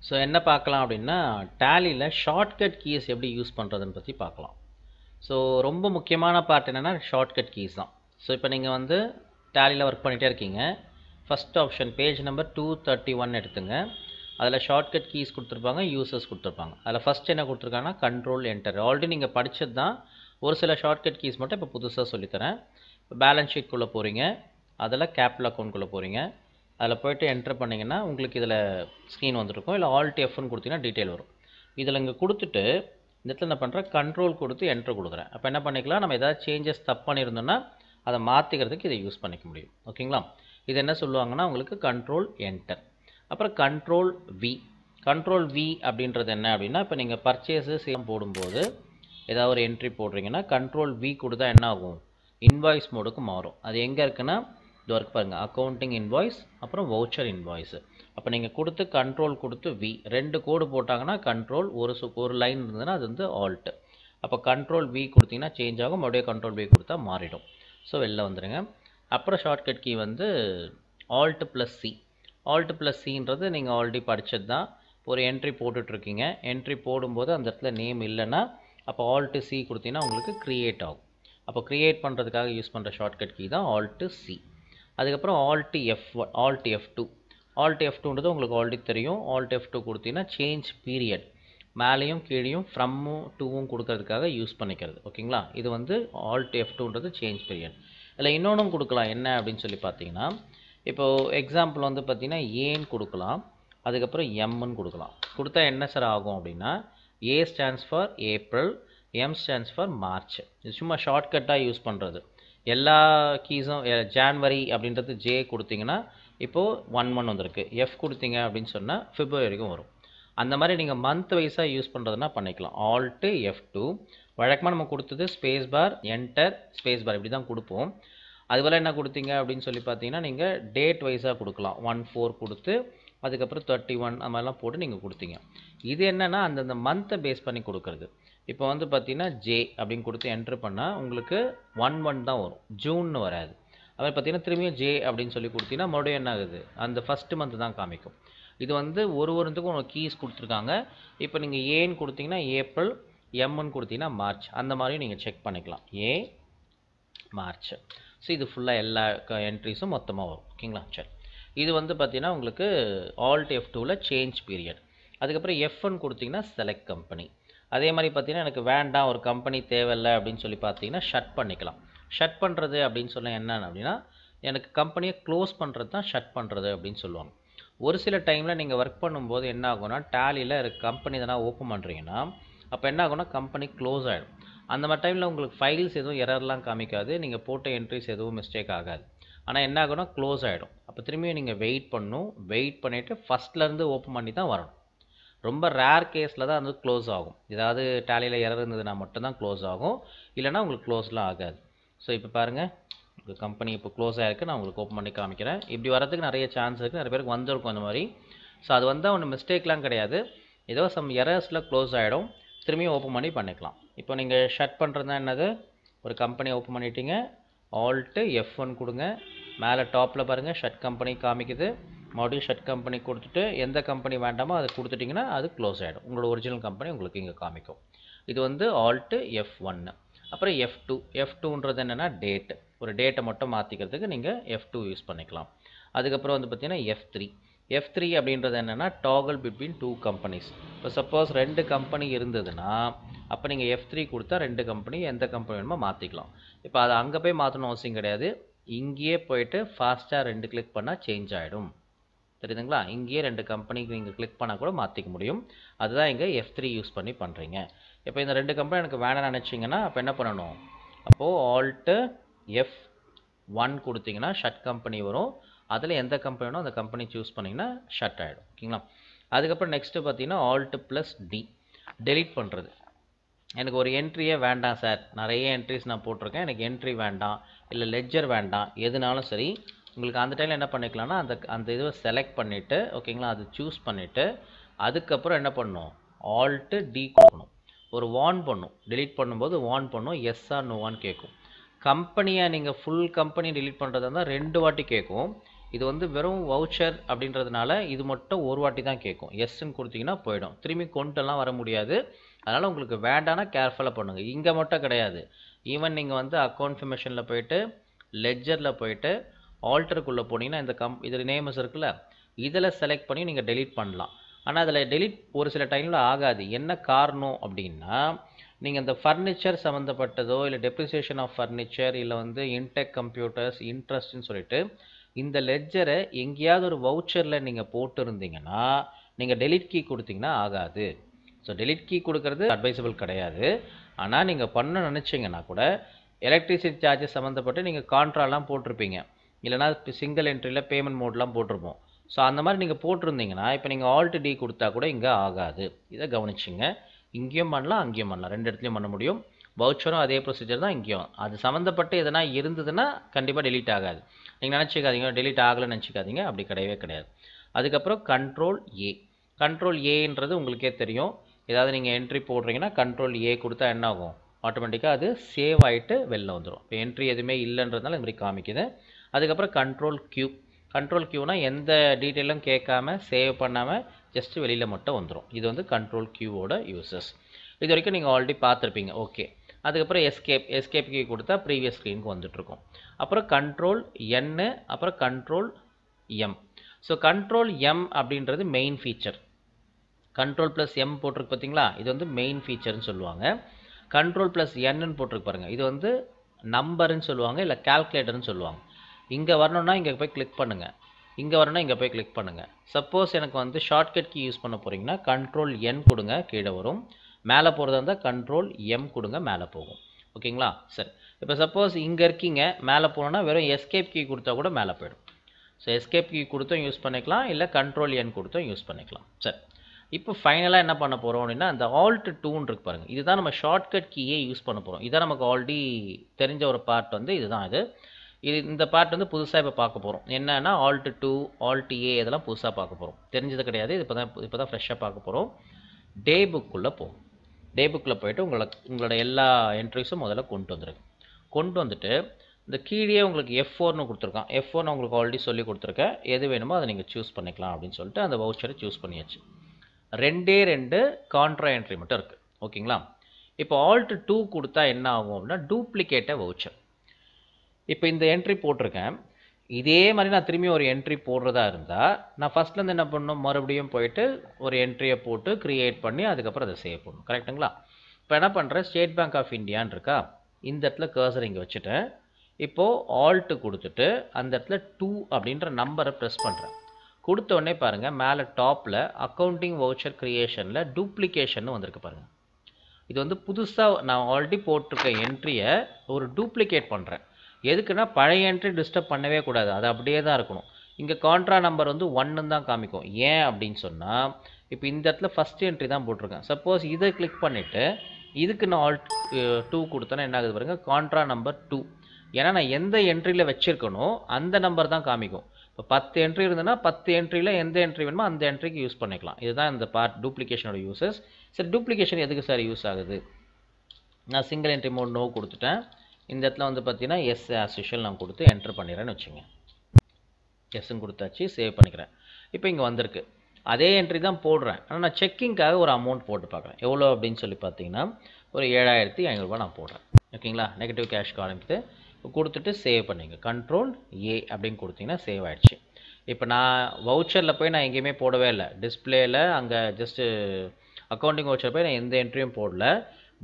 So என்ன பார்க்கலாம் அப்படின்னா டேலியில் ஷார்ட்கட் கீஸ் எப்படி யூஸ் பண்ணுறதுன்னு பற்றி பார்க்கலாம். ஸோ ரொம்ப முக்கியமான பார்ட் என்னென்னா ஷார்ட்கட் கீஸ் தான். ஸோ இப்போ நீங்கள் வந்து டேலியில் ஒர்க் பண்ணிகிட்டே இருக்கீங்க. ஃபஸ்ட் ஆப்ஷன் பேஜ் நம்பர் 231 எடுத்துங்க. அதில் ஷார்ட்கட் கீஸ் கொடுத்துருப்பாங்க, யூசர்ஸ் கொடுத்துருப்பாங்க. அதில் ஃபஸ்ட் என்ன கொடுத்துருக்காங்கன்னா கண்ட்ரோல் என்டர். ஆல்ரெடி நீங்கள் படித்தது தான், ஒரு சில ஷார்ட்கட் கீஸ் மட்டும் இப்போ புதுசாக சொல்லித்தரேன். இப்போ பேலன்ஸ் ஷீட்குள்ளே போகிறீங்க, அதில் கேபிட்டல் அக்கௌண்ட்குள்ளே போகிறீங்க. அதில் போய்ட்டு என்ட்ரு பண்ணிங்கன்னா உங்களுக்கு இதில் ஸ்க்ரீன் வந்துருக்கும். இல்லை ஆல்ட் எஃப்னு கொடுத்தீங்கன்னா டீட்டெயில் வரும். இதில் இங்கே கொடுத்துட்டு இந்த இடத்துல என்ன பண்ணுறேன், கண்ட்ரோல் கொடுத்து என்ட்ரு கொடுக்குறேன். அப்போ என்ன பண்ணிக்கலாம், நம்ம ஏதாவது சேஞ்சஸ் தப்பு பண்ணியிருந்தோம்னா அதை மாற்றிக்கிறதுக்கு இதை யூஸ் பண்ணிக்க முடியும். ஓகேங்களா? இது என்ன சொல்லுவாங்கன்னா உங்களுக்கு கண்ட்ரோல் என்டர். அப்புறம் கண்ட்ரோல் வி. கண்ட்ரோல் வி அப்படின்றது என்ன அப்படின்னா, இப்போ நீங்கள் பர்ச்சேஸு சேம் போடும்போது ஏதாவது ஒரு என்ட்ரி போடுறீங்கன்னா கண்ட்ரோல் வி கொடுத்தா என்ன ஆகும், இன்வாய்ஸ் மோடுக்கு மாறும். அது எங்கே இருக்குன்னா இது ஒர்க் பாருங்கள், அக்கௌண்டிங் இன்வாய்ஸ் அப்புறம் வவுச்சர் இன்வாய்ஸு. அப்போ நீங்கள் கொடுத்து கண்ட்ரோல் கொடுத்து வி 2 கோடு போட்டாங்கன்னா கண்ட்ரோல், ஒரு லைன் இருந்ததுன்னா அது வந்து ஆல்ட்டு. அப்போ கண்ட்ரோல் வி கொடுத்தீங்கன்னா சேஞ்ச் ஆகும், மறுபடியும் கண்ட்ரோல் வி கொடுத்தா மாறிடும். ஸோ வெளில வந்துடுங்க. அப்புறம் ஷார்ட்கட் கீ வந்து alt plus C. Alt plus சின்றது நீங்கள் ஆல்ரெடி படித்தது தான். ஒரு என்ட்ரி போட்டுட்ருக்கீங்க, என்ட்ரி போடும்போது அந்த இடத்துல நேம் இல்லைன்னா அப்போ ஆல்ட்டு சி கொடுத்தீங்கன்னா உங்களுக்கு க்ரியேட் ஆகும். அப்போ க்ரியேட் பண்ணுறதுக்காக யூஸ் பண்ணுற ஷார்ட்கட் கீ தான் ஆல்ட்டு சி. அதுக்கப்புறம் alt F1, alt F2. Alt F2ன்றது உங்களுக்கு ஆல்ரெடி தெரியும். ஆல்ட் F2 கொடுத்தீங்கன்னா சேஞ்ச் பீரியட், மேலேயும் கீழேயும் ஃப்ரம்மும் டூவும் கொடுக்கறதுக்காக யூஸ் பண்ணிக்கிறது. ஓகேங்களா? இது வந்து ஆல்ட் F2ன்றது சேஞ்ச் பீரியட். இல்லை இன்னொன்றும் கொடுக்கலாம். என்ன அப்படின்னு சொல்லி பார்த்தீங்கன்னா, இப்போது எக்ஸாம்பிள் வந்து பார்த்தீங்கன்னா ஏன்னு கொடுக்கலாம், அதுக்கப்புறம் எம்ன்னு கொடுக்கலாம். கொடுத்தா என்ன சார் ஆகும் அப்படின்னா, ஏ stands for April, M stands for March. இது சும்மா ஷார்ட்கட்டாக யூஸ் பண்ணுறது. எல்லா கீஸும் ஜான்வரி அப்படின்றது ஜே கொடுத்தீங்கன்னா இப்போது 1 வந்திருக்கு. எஃப் கொடுத்தீங்க அப்படின்னு சொன்னால் பிப்ரவரி வரைக்கும் வரும். அந்த மாதிரி நீங்கள் மந்த் வைஸாக யூஸ் பண்ணுறதுனா பண்ணிக்கலாம். Alt F2. வழக்கமாக நம்ம கொடுத்தது space bar enter space bar இப்படி தான் கொடுப்போம். அதுபோல் என்ன கொடுத்தீங்க அப்படின்னு சொல்லி பார்த்தீங்கன்னா நீங்கள் டேட் வைஸாக கொடுக்கலாம். 1/4 கொடுத்து அதுக்கப்புறம் 31 அந்த மாதிரிலாம் போட்டு நீங்கள் கொடுத்தீங்க. இது என்னென்னா அந்தந்த மந்த்தை பேஸ் பண்ணி கொடுக்குறது. இப்போ வந்து பார்த்தீங்கன்னா ஜே அப்படின்னு கொடுத்து என்ட்ரு பண்ணால் உங்களுக்கு 1/1 தான் வரும், ஜூன்னு வராது. அதுமாதிரி பார்த்தீங்கன்னா திரும்பியும் ஜே அப்படின்னு சொல்லி கொடுத்தீங்கன்னா மறுபடியும் என்ன ஆகுது, அந்த ஃபஸ்ட்டு மந்த் தான் காமிக்கும். இது வந்து ஒருத்துக்கும் ஒரு கீஸ் கொடுத்துருக்காங்க. இப்போ நீங்கள் ஏன்னு கொடுத்தீங்கன்னா ஏப்ரல், எம்ன்னு கொடுத்தீங்கன்னா மார்ச், அந்த மாதிரியும் நீங்கள் செக் பண்ணிக்கலாம். ஏ மார்ச். ஸோ இது ஃபுல்லாக எல்லா என்ட்ரிஸும் மொத்தமாக வரும். ஓகேங்களா? சரி, இது வந்து பார்த்தீங்கன்னா உங்களுக்கு ஆல்ட் F2வில் சேஞ்ச் பீரியட். அதுக்கப்புறம் F1 கொடுத்தீங்கன்னா செலக்ட் கம்பெனி. அதே மாதிரி பார்த்தீங்கன்னா எனக்கு வேண்டாம், ஒரு கம்பெனி தேவையில்லை அப்படின்னு சொல்லி பார்த்தீங்கன்னா ஷட் பண்ணிக்கலாம். ஷட் பண்ணுறது அப்படின்னு சொல்ல என்னென்னு அப்படின்னா, எனக்கு கம்பெனியை க்ளோஸ் பண்ணுறது தான் ஷட் பண்ணுறது அப்படின்னு சொல்லுவாங்க. ஒரு சில டைமில் நீங்கள் ஒர்க் பண்ணும்போது என்ன ஆகும்னா, டேலியில் கம்பெனி எதனா ஓப்பன் பண்ணுறீங்கன்னா அப்போ என்ன ஆகும்னா கம்பெனி க்ளோஸ் ஆகிடும். அந்த மாதிரி டைமில் உங்களுக்கு ஃபைல்ஸ் எதுவும் எரர்லாம் காமிக்காது, நீங்கள் போட்ட என்ட்ரிஸ் எதுவும் மிஸ்டேக் ஆகாது. ஆனால் என்ன ஆகும்னா க்ளோஸ் ஆகிடும். அப்போ திரும்பியும் நீங்கள் வெயிட் பண்ணணும். வெயிட் பண்ணிவிட்டு ஃபஸ்ட்லேருந்து ஓப்பன் பண்ணி தான் வரணும். ரொம்ப ரேர் கேஸில் தான் வந்து க்ளோஸ் ஆகும். ஏதாவது டேலியில் எரர் இருந்ததுன்னா மட்டும்தான் க்ளோஸ் ஆகும், இல்லைனா உங்களுக்கு க்ளோஸ்லாம் ஆகாது. ஸோ இப்போ பாருங்கள், உங்களுக்கு கம்பெனி இப்போ க்ளோஸ் ஆகிருக்கு. நான் உங்களுக்கு ஓப்பன் பண்ணி காமிக்கிறேன். இப்படி வரதுக்கு நிறைய சான்ஸ் இருக்குது, நிறைய பேருக்கு வந்திருக்கும் அந்த மாதிரி. ஸோ அது வந்தால் ஒன்றும் மிஸ்டேக்லாம் கிடையாது, ஏதோ சம் எரர்ஸில் க்ளோஸ் ஆகிடும். திரும்பியும் ஓப்பன் பண்ணி பண்ணிக்கலாம். இப்போ நீங்கள் ஷட் பண்ணுறதுனா என்னது, ஒரு கம்பெனி ஓப்பன் பண்ணிட்டீங்க, ஆல்ட்டு F1 கொடுங்க, மேலே டாப்பில் பாருங்கள் ஷட் கம்பெனி காமிக்குது. மறுபடியும் ஷட் கம்பெனி கொடுத்துட்டு எந்த கம்பெனி வேண்டாமோ அதை கொடுத்துட்டிங்கன்னா அது க்ளோஸ் ஆகிடும். உங்களோட ஒரிஜினல் கம்பெனி உங்களுக்கு இங்கே காமிக்கும். இது வந்து ஆல்ட்டு F1. அப்புறம் F2. F2ன்றது என்னென்னா டேட்டு. ஒரு டேட்டை மட்டும் மாற்றிக்கிறதுக்கு நீங்கள் F2 யூஸ் பண்ணிக்கலாம். அதுக்கப்புறம் வந்து பார்த்தீங்கன்னா F3. F3 அப்படின்றது என்னென்னா டாகல் பிட்வீன் 2 கம்பெனிஸ். இப்போ சப்போஸ் 2 கம்பெனி இருந்ததுன்னா அப்போ நீங்கள் F3 கொடுத்தா 2 கம்பெனி எந்த கம்பெனி வேணுமோ மாற்றிக்கலாம். இப்போ அதை அங்கே போய் மாற்றணும் அவசியம் கிடையாது, இங்கேயே போய்ட்டு ஃபாஸ்ட்டாக 2 கிளிக் பண்ணால் சேஞ்ச் ஆகிடும். தெரியுதுங்களா? இங்கேயே 2 கம்பெனிக்கு நீங்கள் கிளிக் பண்ணால் கூட மாற்றிக்க முடியும். அதுதான் இங்கே F3 யூஸ் பண்ணி பண்ணுறீங்க. இப்போ இந்த 2 கம்பெனி எனக்கு வேணாம்னு நினச்சிங்கன்னா அப்போ என்ன பண்ணணும், அப்போது ஆல்ட்டு F1 கொடுத்தீங்கன்னா ஷட் கம்பெனி வரும். அதில் எந்த கம்பெனி வேணும் அந்த கம்பெனி சூஸ் பண்ணிங்கன்னா ஷட் ஆகிடும். ஓகேங்களா? அதுக்கப்புறம் நெக்ஸ்ட்டு பார்த்தீங்கன்னா ஆல்ட்டு ப்ளஸ் டி, டெலீட் பண்ணுறது. எனக்கு ஒரு என்ட்ரியே வேண்டாம் சார், நிறைய என்ட்ரிஸ் நான் போட்டிருக்கேன், எனக்கு என்ட்ரி வேண்டாம், இல்லை லெட்ஜர் வேண்டாம், எதுனாலும் சரி உங்களுக்கு அந்த டைமில் என்ன பண்ணிக்கலாம்னா அந்த இதுவை செலக்ட் பண்ணிவிட்டு, ஓகேங்களா, அது சூஸ் பண்ணிவிட்டு அதுக்கப்புறம் என்ன பண்ணணும், ஆல்ட்டு டி கொடுக்கணும். ஒரு வார்ன் பண்ணும், டெலீட் பண்ணும்போது வார்ன் பண்ணும், எஸ்ஸா நோவான்னு கேட்கும். கம்பெனியை நீங்கள் ஃபுல் கம்பெனி டெலீட் பண்ணுறதா இருந்தால் 2 வாட்டி கேட்கும். இது வந்து வெறும் வவுச்சர் அப்படின்றதுனால இது மட்டும் ஒரு வாட்டி தான் கேட்கும். எஸ்ன்னு கொடுத்தீங்கன்னா போயிடும். திரும்பி கொண்டுலாம் வர முடியாது. அதனால் உங்களுக்கு வேண்டானா கேர்ஃபுல்லாக பண்ணுங்கள். இங்கே மட்டும் கிடையாது. ஈவன் நீங்கள் வந்து அக்கௌண்ட் இன்ஃபர்மேஷனில் போயிட்டு லெட்ஜரில் போயிட்டு ஆல்டருக்குள்ளே போனீங்கன்னா இந்த இதில் நேம்ஸ் இருக்குல்ல, இதில் செலக்ட் பண்ணி நீங்கள் டெலீட் பண்ணலாம். ஆனால் அதில் டெலீட் ஒரு சில டைமில் ஆகாது. என்ன காரணம் அப்படின்னா, நீங்கள் இந்த ஃபர்னிச்சர் சம்மந்தப்பட்டதோ இல்லை டெப்ரிசியேஷன் ஆஃப் ஃபர்னிச்சர் இல்லை வந்து இன்டெக் கம்ப்யூட்டர்ஸ் இன்ட்ரெஸ்ட்னு சொல்லிட்டு இந்த லெட்ஜரை எங்கேயாவது ஒரு வவுச்சரில் நீங்கள் போட்டிருந்தீங்கன்னா நீங்கள் டெலீட் கீ கொடுத்தீங்கன்னா ஆகாது. ஸோ டெலீட் கீ கொடுக்கறது அட்வைசபிள் கிடையாது. ஆனால் நீங்கள் பண்ண நினச்சிங்கன்னா கூட எலக்ட்ரிசிட்டி சார்ஜஸ் சம்மந்தப்பட்டு நீங்கள் கான்ட்ராலாம் போட்டிருப்பீங்க, இல்லைனா சிங்கிள் என்ட்ரியில் பேமெண்ட் மோட்லாம் போட்டிருப்போம். ஸோ அந்த மாதிரி நீங்கள் போட்டிருந்தீங்கன்னா இப்போ நீங்கள் ஆல்ட் டி கொடுத்தா கூட இங்கே ஆகாது. இதை கவனிச்சிங்க. இங்கேயும் பண்ணலாம், அங்கேயும் பண்ணலாம், ரெண்டு இடத்துலையும் பண்ண முடியும். வவுச்சரும் அதே ப்ரொசீஜர் தான் இங்கேயும். அது சம்மந்தப்பட்டு எதனா இருந்ததுன்னா கண்டிப்பாக டெலீட் ஆகாது. நீங்கள் நினச்சிக்காதீங்க டெலீட் ஆகலைன்னு நினச்சிக்காதீங்க, அப்படி கிடையவே கிடையாது. அதுக்கப்புறம் கண்ட்ரோல் ஏ. கண்ட்ரோல் ஏன்றது உங்களுக்கே தெரியும். ஏதாவது நீங்கள் என்ட்ரி போடுறீங்கன்னா கண்ட்ரோல் ஏ கொடுத்தா என்ன ஆகும், ஆட்டோமேட்டிக்காக அது சேவ் ஆகிட்டு வெளில வந்துடும். இப்போ என்ட்ரி எதுவுமே இல்லைன்றதுனால இந்த மாதிரி காமிக்குது. அதுக்கப்புறம் கண்ட்ரோல் கியூ. கண்ட்ரோல் கியூனா எந்த டீட்டெயிலும் கேட்காம சேவ் பண்ணாமல் ஜஸ்ட் வெளியில் மட்டும் வந்துடும். இது வந்து கண்ட்ரோல் கியூவோட யூசஸ். இது வரைக்கும் நீங்கள் ஆல்ரெடி பார்த்துருப்பீங்க. ஓகே. அதுக்கப்புறம் எஸ்கேப் கீ கொடுத்தா ப்ரீவியஸ் ஸ்க்ரீனுக்கு வந்துட்டுருக்கும். அப்புறம் கண்ட்ரோல் என்னு, அப்புறம் control M. So control M அப்படின்றது main feature. Control plus M போட்டிருக்கு பார்த்தீங்களா, இது வந்து மெயின் ஃபீச்சர்னு சொல்லுவாங்க. கண்ட்ரோல் ப்ளஸ் என்னு போட்டிருக்கு பாருங்கள், இது வந்து நம்பருன்னு சொல்லுவாங்க, இல்லை கால்குலேட்டர்னு சொல்லுவாங்க. இங்கே வரணும்னா இங்கே போய் கிளிக் பண்ணுங்கள், இங்கே வரணும்னா இங்கே போய் கிளிக் பண்ணுங்கள். சப்போஸ் எனக்கு வந்து ஷார்ட்கட் கீ யூஸ் பண்ண போகிறீங்கன்னா கண்ட்ரோல் என் கொடுங்க, கீழே வரும். மேலே போகிறதா இருந்தால் கண்ட்ரோல் எம் கொடுங்க, மேலே போகும். ஓகேங்களா? சரி. இப்போ சப்போஸ் இங்கே இருக்கீங்க, மேலே போனோன்னா வெறும் எஸ்கேப் கீ கொடுத்தா கூட மேலே போயிடும். ஸோ எஸ்கேப் கீ கொடுத்தும் யூஸ் பண்ணிக்கலாம், இல்லை கண்ட்ரோல் என் கொடுத்தும் யூஸ் பண்ணிக்கலாம். சரி. இப்போ ஃபைனலாக என்ன பண்ண போகிறோம் அப்படின்னா, அந்த ஆல்ட் 2ன்னு இருக்கு பாருங்கள், இதுதான் நம்ம ஷார்ட்கட் கீயே யூஸ் பண்ண போகிறோம். இதான் நமக்கு ஆல்ரெடி தெரிஞ்ச ஒரு பார்ட் வந்து இதுதான். இந்த பார்ட் வந்து புதுசாக இப்போ பார்க்க போகிறோம். என்னன்னா ஆல்ட் 2, ஆல்ட் ஏ இதெல்லாம் புதுசாக பார்க்க போகிறோம். தெரிஞ்சது கிடையாது, இப்போ தான் ஃப்ரெஷ்ஷாக பார்க்க போகிறோம். டே புக்குள்ளே போகும். டே புக்கில் போய்ட்டு உங்களோட எல்லா என்ட்ரிஸும் முதல்ல கொண்டு வந்துட்டு இந்த கீழே உங்களுக்கு F4ன்னு கொடுத்துருக்கான். F4 நான் உங்களுக்கு ஆல்ரெடி சொல்லி கொடுத்துருக்கேன். எது வேணுமோ அதை நீங்கள் சூஸ் பண்ணிக்கலாம் அப்படின்னு சொல்லிட்டு அந்த வவுச்சரை சூஸ் பண்ணியாச்சு. 2 கான்ட்ரா என்ட்ரி மட்டும் இருக்குது. ஓகேங்களா? இப்போ ஆல்ட் 2 கொடுத்தா என்ன ஆகும் அப்படின்னா டூப்ளிகேட்டை வவுச்சர். இப்போ இந்த என்ட்ரி போட்டிருக்கேன், இதே மாதிரி நான் திரும்பி ஒரு என்ட்ரி போடுறதா இருந்தால் நான் ஃபஸ்ட்லேருந்து என்ன பண்ணணும், மறுபடியும் போயிட்டு ஒரு என்ட்ரியை போட்டு க்ரியேட் பண்ணி அதுக்கப்புறம் அதை சேவ் பண்ணணும். கரெக்டுங்களா? இப்போ என்ன பண்ணுறேன், ஸ்டேட் பேங்க் ஆஃப் இந்தியான்னு இருக்கா, இந்த இடத்துல கர்சர் இங்கே வச்சுட்டேன். இப்போது ஆல்ட்டு கொடுத்துட்டு அந்த இடத்துல 2 அப்படின்ற நம்பரை ப்ரெஸ் பண்ணுறேன். கொடுத்த உடனே பாருங்கள் மேலே டாப்பில் அக்கௌண்டிங் வவுச்சர் க்ரியேஷனில் டூப்ளிகேஷன் வந்திருக்கு பாருங்கள். இது வந்து புதுசாக நான் ஆல்ரெடி போட்டிருக்க என்ட்ரியை ஒரு டூப்ளிகேட் பண்ணுறேன். எதுக்குன்னா பழைய என்ட்ரி டிஸ்டர்ப் பண்ணவே கூடாது, அது அப்படியே தான் இருக்கணும். இங்கே கான்ட்ரா நம்பர் வந்து 1ன்னு தான் காமிக்கும். ஏன் அப்படின்னு சொன்னால் இப்போ இந்த இடத்துல ஃபஸ்ட் என்ட்ரி தான் போட்டிருக்கேன். சப்போஸ் இதை கிளிக் பண்ணிவிட்டு இதுக்கு நான் ஆல்ட் 2 கொடுத்தேன்னா என்ன ஆகுது பாருங்கள், கான்ட்ரா நம்பர் 2. ஏன்னா நான் எந்த என்ட்ரியில் வச்சுருக்கணும் அந்த நம்பர் தான் காமிக்கும். இப்போ 10 என்ட்ரி இருந்ததுன்னா 10 என்ட்ரியில் எந்த என்ட்ரி வேணுமோ அந்த என்ட்ரிக்கு யூஸ் பண்ணிக்கலாம். இதுதான் இந்த பார்ட் டூப்ளிகேஷனோட யூசஸ். சரி, டூப்ளிகேஷன் எதுக்கு சார் யூஸ் ஆகுது? நான் சிங்கிள் என்ட்ரி மோட் நோ கொடுத்துட்டேன். இந்த இடத்துல வந்து பார்த்தீங்கன்னா எஸ் ஆஸ் யூஷுவல் நான் கொடுத்து என்ட்ரு பண்ணிடுறேன்னு வச்சுங்க. எஸ்ன்னு கொடுத்தாச்சு, சேவ் பண்ணிக்கிறேன். இப்போ இங்கே வந்திருக்கு, அதே என்ட்ரி தான் போடுறேன். ஆனால் நான் செக்கிங்காக ஒரு அமௌண்ட் போட்டு பார்க்குறேன். எவ்வளோ அப்படின்னு சொல்லி பார்த்தீங்கன்னா ஒரு 7500 நான் போடுறேன். ஓகேங்களா? நெகட்டிவ் கேஷ் காலம்க்கு கொடுத்துட்டு சேவ் பண்ணிங்க. கண்ட்ரோல் ஏ அப்படின்னு கொடுத்தீங்கன்னா சேவ் ஆகிடுச்சு. இப்போ நான் வவுச்சரில் போய் நான் எங்கேயுமே போடவே இல்லை. டிஸ்பிளேயில் அங்கே ஜஸ்ட்டு அக்கௌண்டிங் வவுச்சர் போய் நான் எந்த என்ட்ரியும் போடல.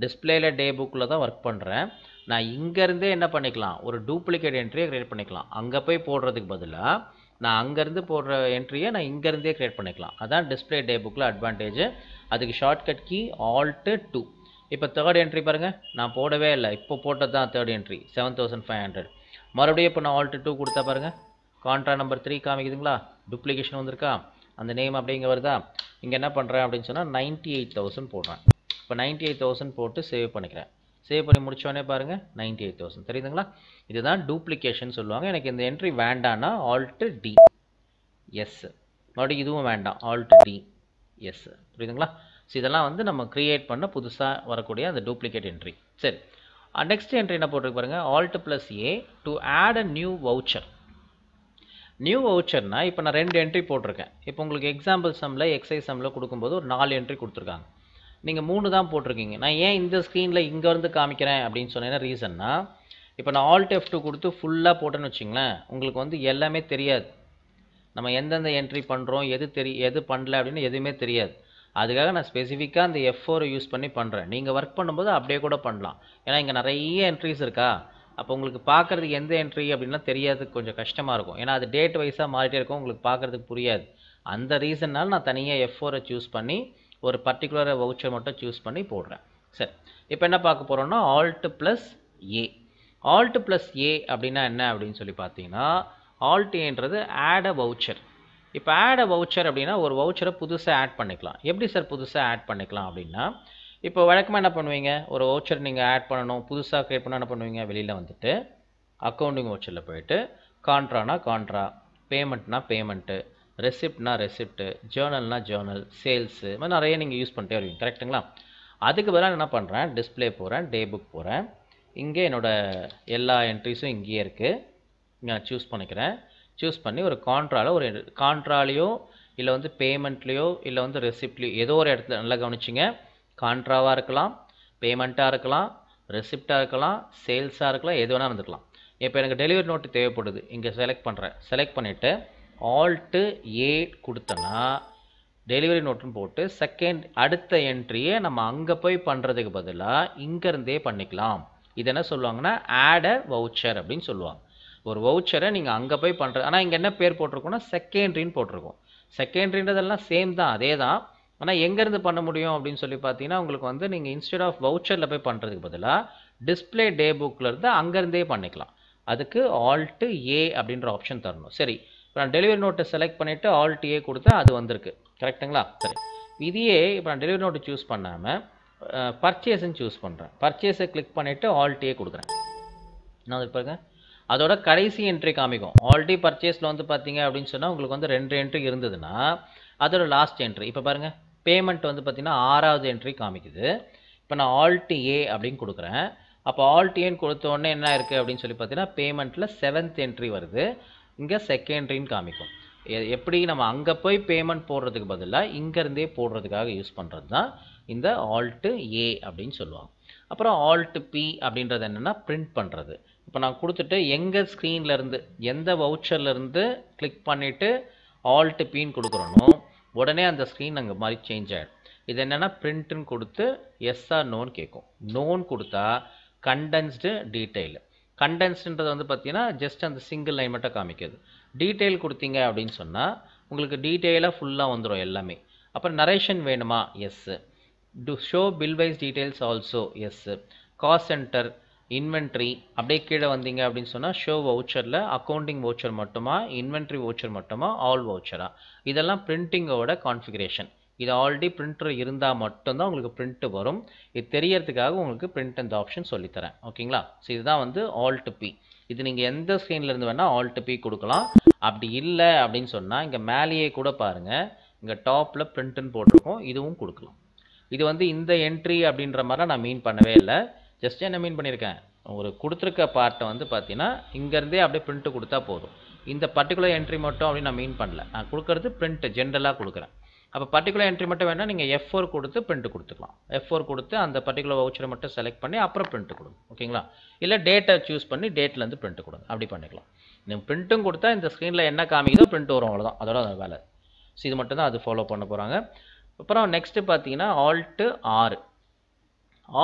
டிஸ்பிளேயில் டே புக்கில் தான் ஒர்க் பண்ணுறேன். நான் இங்கேருந்தே என்ன பண்ணிக்கலாம், ஒரு டூப்ளிகேட் என்ட்ரியை க்ரியேட் பண்ணிக்கலாம். அங்கே போய் போடுறதுக்கு பதிலாக நான் அங்கேருந்து போடுற என்ட்ரியை நான் இங்கேருந்தே க்ரியேட் பண்ணிக்கலாம். அதான் டிஸ்பிளே டே புக்கில் அட்வான்டேஜ். அதுக்கு ஷார்ட்கட் கீ ஆல்ட் 2. இப்போ தேர்ட் என்ட்ரி பாருங்கள், நான் போடவே இல்லை, இப்போ போட்டது தான் தேர்ட் என்ட்ரி 7500. மறுபடியும் இப்போ நான் ஆல்ட் 2 கொடுத்தா பாருங்கள், கான்ட்ரா நம்பர் 3 காமிக்குதுங்களா, டூப்ளிகேஷன் வந்திருக்கா, அந்த நேம் அப்படிங்க வருதா. இங்கே என்ன பண்ணுறேன் அப்படின்னு சொன்னால் 98,000 போடுறேன். இப்போ 98,000 போட்டு சேவ் பண்ணிக்கிறேன். சேவ் பண்ணி முடிச்சோடனே பாருங்கள் 98,000 தெரியுதுங்களா. இதுதான் டூப்ளிகேஷன் சொல்லுவாங்க. எனக்கு இந்த என்ட்ரி வேண்டான்னா ஆல்ட் டி எஸ், மறுபடியும் இதுவும் வேண்டாம், ஆல்ட் டி எஸ். புரியுதுங்களா? ஸோ இதெல்லாம் வந்து நம்ம க்ரியேட் பண்ண புதுசாக வரக்கூடிய அந்த டூப்ளிகேட் என்ட்ரி. சரி, நெக்ஸ்ட் என்ட்ரி என்ன போட்டிருக்கு பாருங்கள், alt plus A to add a new voucher. New வவுச்சர்னா இப்போ நான் 2 என்ட்ரி போட்டிருக்கேன். இப்போ உங்களுக்கு எக்ஸாம்பிள் சம்மில் எக்ஸைஸ் சம்மில் கொடுக்கும்போது ஒரு 4 என்ட்ரி கொடுத்துருக்காங்க. நீங்கள் 3 தான் போட்டிருக்கீங்க. நான் ஏன் இந்த ஸ்க்ரீனில் இங்கே வந்து காமிக்கிறேன் அப்படின்னு சொன்னேன்னா ரீசன்னா, இப்போ நான் Alt F2 கொடுத்து ஃபுல்லாக போட்டேன்னு வச்சுங்களேன், உங்களுக்கு வந்து எல்லாமே தெரியாது. நம்ம எந்தெந்த என்ட்ரி பண்ணுறோம், எது பண்ணல அப்படின்னு எதுவுமே தெரியாது. அதுக்காக நான் ஸ்பெசிஃபிக்காக அந்த F4 யூஸ் பண்ணி பண்ணுறேன். நீங்கள் ஒர்க் பண்ணும்போது அப்படியே கூட பண்ணலாம். ஏன்னா இங்கே நிறைய என்ட்ரிஸ் இருக்கா, அப்போ உங்களுக்கு பார்க்குறதுக்கு எந்த என்ட்ரி அப்படின்லாம் தெரியாததுக்கு கொஞ்சம் கஷ்டமாக இருக்கும். ஏன்னா அது டேட் வைஸாக மாறிட்டே இருக்கும், உங்களுக்கு பார்க்குறதுக்கு புரியாது. அந்த ரீசன்னால் நான் தனியாக F4 சூஸ் பண்ணி ஒரு பர்டிகுலர் வவுச்சர் மட்டும் சூஸ் பண்ணி போடுறேன். சரி, இப்போ என்ன பார்க்க போகிறோம்னா Alt +A. Alt +A அப்படின்னா என்ன அப்படின்னு சொல்லி பார்த்தீங்கன்னா, Alt Aன்றது ஆட் அ வவுச்சர். இப்போ ஆட் அ வவுச்சர் அப்படின்னா ஒரு வவுச்சரை புதுசாக ஆட் பண்ணிக்கலாம். எப்படி சார் புதுசாக ஆட் பண்ணிக்கலாம் அப்படின்னா, இப்போ வழக்கமாக என்ன பண்ணுவீங்க, ஒரு வவுச்சர் நீங்கள் ஆட் பண்ணணும், புதுசாக க்ரியேட் பண்ண என்ன பண்ணுவீங்க, வெளியில் வந்துட்டு அக்கௌண்டிங் வவுச்சரில் போயிட்டு கான்ட்ரானா கான்ட்ரா, பேமெண்ட்னா பேமெண்ட்டு, ரெசிப்ட்னா ரெசிப்ட்டு, ஜேர்னல்னா ஜேர்னல், சேல்ஸு, இது மாதிரி நிறைய நீங்கள் யூஸ் பண்ணிட்டே வருவீங்க. கரெக்டுங்களா? அதுக்கு பதிலாக என்ன பண்ணுறேன், டிஸ்பிளே போகிறேன், டே புக் போகிறேன். இங்கே என்னோடய எல்லா என்ட்ரிஸும் இங்கேயே இருக்குது. இங்கே நான் சூஸ் பண்ணிக்கிறேன். சூஸ் பண்ணி ஒரு கான்ட்ராலையோ இல்லை வந்து பேமெண்ட்லேயோ இல்லை வந்து ரெசிப்ட்லேயோ ஏதோ ஒரு இடத்துல நல்லா கவனிச்சிங்க. கான்ட்ராவாக இருக்கலாம், பேமெண்ட்டாக இருக்கலாம், ரெசிப்டாக இருக்கலாம், சேல்ஸாக இருக்கலாம், எது வேணால் இருந்துக்கலாம். இப்போ எனக்கு டெலிவரி நோட்டு தேவைப்படுது, இங்கே செலக்ட் பண்ணுறேன். செலக்ட் பண்ணிவிட்டு Alt A கொடுத்தேன்னா டெலிவரி நோட்டுன்னு போட்டு அடுத்த என்ட்ரியை நம்ம அங்கே போய் பண்ணுறதுக்கு பதிலாக இங்கேருந்தே பண்ணிக்கலாம். இது என்ன சொல்லுவாங்கன்னா ஆட் அ வவுச்சர் அப்படின்னு சொல்லுவாங்க. ஒரு வவுச்சரை நீங்கள் அங்கே போய் பண்ணுறது, ஆனால் இங்கே என்ன பேர் போட்டிருக்கோன்னா செகண்ட்ரின்னு போட்டிருக்கோம். செகண்ட்ரின்றதெல்லாம் சேம் தான், அதே தான். ஆனால் எங்கேருந்து பண்ண முடியும் அப்படின்னு சொல்லி பார்த்தீங்கன்னா, உங்களுக்கு வந்து நீங்கள் இன்ஸ்டெட் ஆஃப் வவுச்சரில் போய் பண்ணுறதுக்கு பதிலாக டிஸ்பிளே டே புக்கில் இருந்து அங்கேருந்தே பண்ணிக்கலாம். அதுக்கு Alt A அப்படின்ற ஆப்ஷன் தரணும். சரி, இப்போ நான் டெலிவரி நோட்டை செலக்ட் பண்ணிவிட்டு Alt A கொடுத்தா அது வந்திருக்கு. கரெக்டுங்களா? சரி, இதையே இப்போ நான் டெலிவரி நோட்டு சூஸ் பண்ணாமல் பர்ச்சேஸ்ன்னு சூஸ் பண்ணுறேன். பர்ச்சேஸை கிளிக் பண்ணிவிட்டு Alt A கொடுக்குறேன். நான் அது பாருங்க, அதோட கடைசி என்ட்ரி காமிக்கும். ஆல்ரெடி பர்ச்சேஸில் வந்து பார்த்தீங்க அப்படின்னு சொன்னால் உங்களுக்கு வந்து 2 என்ட்ரி இருந்ததுன்னா அதோட லாஸ்ட் என்ட்ரி இப்போ பாருங்கள், பேமெண்ட் வந்து பார்த்தீங்கன்னா 6வது என்ட்ரி காமிக்குது. இப்போ நான் Alt A அப்படின்னு கொடுக்குறேன். அப்போ Alt Aன்னு கொடுத்த உடனே என்ன இருக்குது அப்படின்னு சொல்லி பார்த்தீங்கன்னா, பேமெண்ட்டில் 7th என்ட்ரி வருது. இங்கே செகண்ட்ரின்னு காமிக்கும். எப்படி நம்ம அங்கே போய் பேமெண்ட் போடுறதுக்கு பதிலாக இங்கேருந்தே போடுறதுக்காக யூஸ் பண்ணுறது தான் இந்த Alt A அப்படின்னு சொல்லுவாங்க. அப்புறம் Alt P அப்படின்றது என்னென்னா பிரிண்ட் பண்ணுறது. இப்போ நான் கொடுத்துட்டு எங்கள் ஸ்க்ரீன்லேருந்து எந்த வவுச்சர்லேருந்து கிளிக் பண்ணிவிட்டு Alt Pன்னு கொடுக்குறோனோ உடனே அந்த ஸ்க்ரீன் அங்கே மாதிரி சேஞ்ச் ஆகிடும். இது என்னென்னா பிரிண்ட்டுன்னு கொடுத்து எஸ் ஆர் நோன்னு கேட்கும். நோன் கொடுத்தா கண்டென்ஸ்டு டீட்டெயில். கண்டென்ஸ்டுன்றது வந்து பார்த்தீங்கன்னா ஜஸ்ட் அந்த சிங்கிள் லைன் மட்டும் காமிக்குது. டீட்டெயில் கொடுத்தீங்க அப்படின்னு சொன்னால் உங்களுக்கு டீட்டெயிலாக ஃபுல்லாக வந்துடும் எல்லாமே. அப்புறம் நரேஷன் வேணுமா, yes. Show bill wise details also, yes. Cost centre, inventory, அப்படியே கீழே வந்தீங்க அப்படின்னு சொன்னால் ஷோ வவுச்சரில் அக்கௌண்டிங் வவுச்சர் மட்டுமா, இன்வென்ட்ரி வவுச்சர் மட்டுமா, ஆல் வவுச்சரா, இதெல்லாம் பிரிண்டிங்கோட கான்ஃபிகரேஷன். இது ஆல்ரெடி பிரிண்டர் இருந்தால் மட்டும்தான் உங்களுக்கு பிரிண்ட்டு வரும். இது தெரியறதுக்காக உங்களுக்கு பிரிண்ட் இந்த ஆப்ஷன் சொல்லித்தரேன். ஓகேங்களா? ஸோ இதுதான் வந்து Alt P. இது நீங்கள் எந்த ஸ்க்ரீன்லேருந்து வேணால் Alt P கொடுக்கலாம். அப்படி இல்லை அப்படின்னு சொன்னால் இங்கே மேலேயே கூட பாருங்கள், இங்கே டாப்பில் பிரிண்ட்டுன்னு போட்டிருக்கோம், இதுவும் கொடுக்கலாம். இது வந்து இந்த என்ட்ரி அப்படின்ற மாதிரிலாம் நான் மீன் பண்ணவே இல்லை. ஜஸ்ட் என்ன மீன் பண்ணியிருக்கேன், ஒரு கொடுத்துருக்க பார்ட்டை வந்து பார்த்தீங்கன்னா இங்கேருந்தே அப்படியே பிரிண்ட்டு கொடுத்தா போதும். இந்த பர்டிகுலர் என்ட்ரி மட்டும் அப்படின்னு நான் மீன் பண்ணல. நான் கொடுக்குறது பிரிண்ட்டு ஜென்ரலாக கொடுக்குறேன். அப்போ பர்டிகுலர் என்ட்ரி மட்டும் வேணால் நீங்கள் F4 கொடுத்து பிரிண்ட் கொடுத்துக்கலாம். F4 கொடுத்து அந்த பர்டிகுலர் வவுச்சரை மட்டும் செலக்ட் பண்ணி அப்புறம் பிரிண்ட் கொடுங்க. ஓகேங்களா? இல்லை டேட்டை சூஸ் பண்ணி டேட்லேருந்து பிரிண்ட் கொடுங்க, அப்படி பண்ணிக்கலாம். நீங்கள் பிரிண்ட்டும் கொடுத்தா இந்த ஸ்க்ரீனில் என்ன காமிக்குதோ பிரிண்ட் வரும், அவ்வளோதான். அதோட வேலை. ஸோ இது மட்டும் தான் அது ஃபாலோ பண்ண போகிறாங்க. அப்புறம் நெக்ஸ்ட்டு பார்த்தீங்கன்னா Alt R.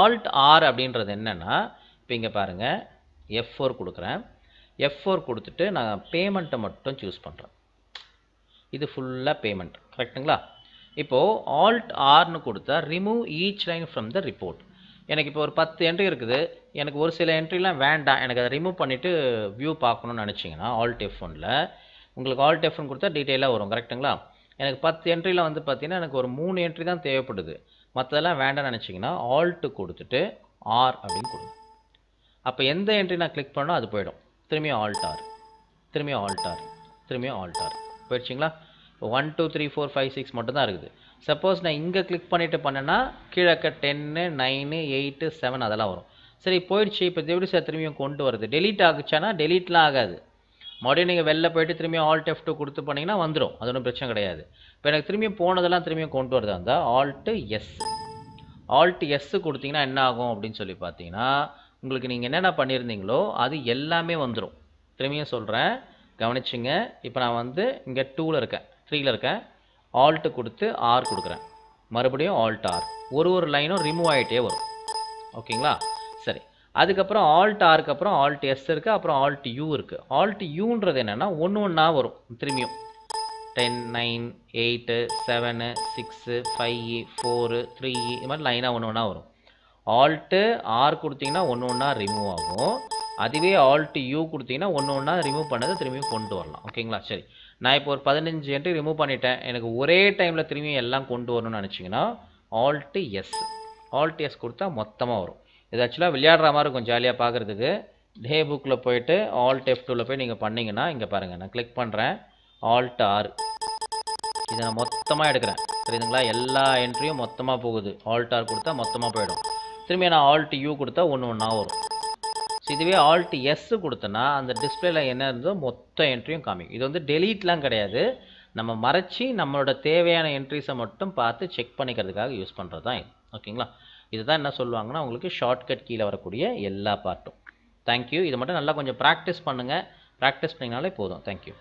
Alt R அப்படின்றது என்னென்னா, இப்போ இங்கே பாருங்கள், F4 கொடுக்குறேன். F4 கொடுத்துட்டு நான் பேமெண்ட்டை மட்டும் சூஸ் பண்ணுறேன். இது ஃபுல்லாக பேமெண்ட். கரெக்டுங்களா? இப்போது Alt Rன்னு கொடுத்தா remove each line from the report. எனக்கு இப்போ ஒரு 10 என்ட்ரி இருக்குது, எனக்கு ஒரு சில என்ட்ரிலாம் வேண்டாம், எனக்கு அதை ரிமூவ் பண்ணிவிட்டு வியூ பார்க்கணுன்னு நினச்சிங்கன்னா Alt F1ல் உங்களுக்கு Alt F1 கொடுத்தா டீட்டெயிலாக வரும். கரெக்டுங்களா? எனக்கு 10 என்ட்ரியில் வந்து பார்த்தீங்கன்னா எனக்கு ஒரு 3 என்ட்ரி தான் தேவைப்படுது, மற்றதெல்லாம் வேண்டாம்னு நினச்சிங்கன்னா Alt கொடுத்துட்டு R அப்படின்னு கொடுங்க. அப்போ எந்த என்ட்ரி நான் கிளிக் பண்ணோம் அது போயிடும். திரும்பியும் Alt R, திரும்பியும் Alt R, திரும்பியும் Alt R. போயிடுச்சிங்களா? இப்போ 1 2 3 4 5 6 மட்டும் தான் இருக்குது. சப்போஸ் நான் இங்கே கிளிக் பண்ணிவிட்டு பண்ணேன்னா கீழே 10 9 8 7 அதெல்லாம் வரும். சரி போயிடுச்சு. இப்போ எப்படி சார் திரும்பியும் கொண்டு வருது? டெலீட் ஆகுச்சானா டெலீட்லாம் ஆகாது. மறுபடியும் நீங்கள் வெளில போயிட்டு திரும்பியும் Alt F2 கொடுத்து பண்ணிங்கன்னா வந்துடும், அது ஒன்றும் பிரச்சனை கிடையாது. இப்போ எனக்கு திரும்பியும் போனதெல்லாம் திரும்பியும் கொண்டு வரதா இருந்தால் Alt S. Alt S கொடுத்தீங்கன்னா என்ன ஆகும் அப்படின்னு சொல்லி பார்த்தீங்கன்னா உங்களுக்கு நீங்கள் என்னென்ன பண்ணியிருந்தீங்களோ அது எல்லாமே வந்துடும். திரும்பியும் சொல்கிறேன், கவனிச்சுங்க. இப்போ நான் வந்து இங்கே 2ல் இருக்கேன், 3ல் இருக்கேன். Alt கொடுத்து R கொடுக்குறேன், மறுபடியும் Alt R. ஒரு லைனும் ரிமூவ் ஆகிட்டே வரும். ஓகேங்களா? சரி, அதுக்கப்புறம் Alt Rக்கு அப்புறம் Alt S இருக்குது, அப்புறம் Alt U இருக்குது. Alt Uன்றது என்னென்னா ஒன்றா வரும். திரும்பியும் 10, 9, 8, 7, 6, 5, 4, 3 இது மாதிரி லைனாக ஒன்றா வரும். Alt R கொடுத்தீங்கன்னா ஒன்றா ரிமூவ் ஆகும். அதுவே Alt U கொடுத்தீங்கன்னா ஒன்றா ரிமூவ் பண்ணதை திரும்பியும் கொண்டு வரலாம். ஓகேங்களா? சரி, நான் இப்போ ஒரு 15 என்ட்ரி ரிமூவ் பண்ணிட்டேன். எனக்கு ஒரே டைமில் திரும்பியும் எல்லாம் கொண்டு வரணும்னு நினச்சிங்கன்னா Alt S. Alt S கொடுத்தா மொத்தமாக வரும். இது ஆக்சுவலாக விளையாடுற மாதிரி இருக்கும், ஜாலியாக பார்க்குறதுக்கு. டே புக்கில் போயிட்டு Alt F2வில் போய் நீங்கள் பண்ணிங்கன்னா இங்கே பாருங்கள், நான் கிளிக் பண்ணுறேன் Alt R. இதை நான் மொத்தமாக எடுக்கிறேன், தெரியுதுங்களா? எல்லா என்ட்ரியும் மொத்தமாக போகுது. Alt R கொடுத்தா மொத்தமாக போயிடும். திரும்பி நான் Alt U கொடுத்தா ஒன்றா வரும். ஸோ இதுவே Alt S கொடுத்தனா அந்த டிஸ்பிளேல என்ன இருந்ததோ மொத்த என்ட்ரியும் காமிக்கும். இது வந்து டெலீட்லாம் கிடையாது, நம்ம மறைச்சி நம்மளோட தேவையான என்ட்ரிஸை மட்டும் பார்த்து செக் பண்ணிக்கிறதுக்காக யூஸ் பண்ணுறது தான் இது. ஓகேங்களா? இதுதான் என்ன சொல்லுவாங்கன்னா உங்களுக்கு ஷார்ட்கட் கீழே வரக்கூடிய எல்லா பார்ட்டும். தேங்க்யூ. இதை மட்டும் நல்லா கொஞ்சம் ப்ராக்டிஸ் பண்ணுங்கள். ப்ராக்டிஸ் பண்ணிங்கனாலே போதும். தேங்க்யூ.